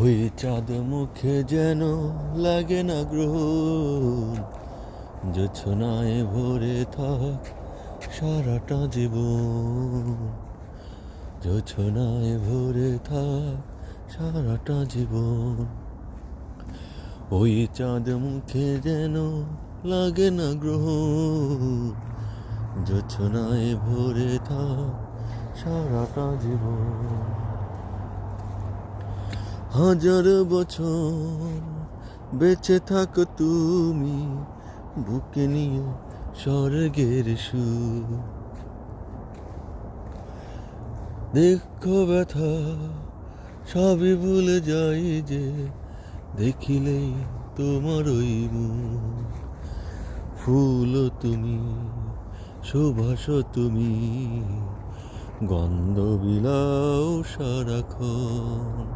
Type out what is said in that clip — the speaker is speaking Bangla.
ওই চাঁদ মুখে যেন লাগে না গ্রহণ, জোছনায় ভরে থাক সারাটা জীবন, জোছনায় ভরে থাক সারাটা জীবন। ওই চাঁদ মুখে যেন লাগে না গ্রহণ, জোছনায় ভরে থাক সারাটা জীবন। হাজার বছর বেঁচে থাকো তুমি, বুকে নিয়ে স্বর্গের সুর। দেখো ব্যথা সবই ভুলে যাই যে, দেখিলেই তোমার ওই মুখ। ফুল তুমি, সুবাস তুমি, গন্ধ বিলাও সারাক্ষণ।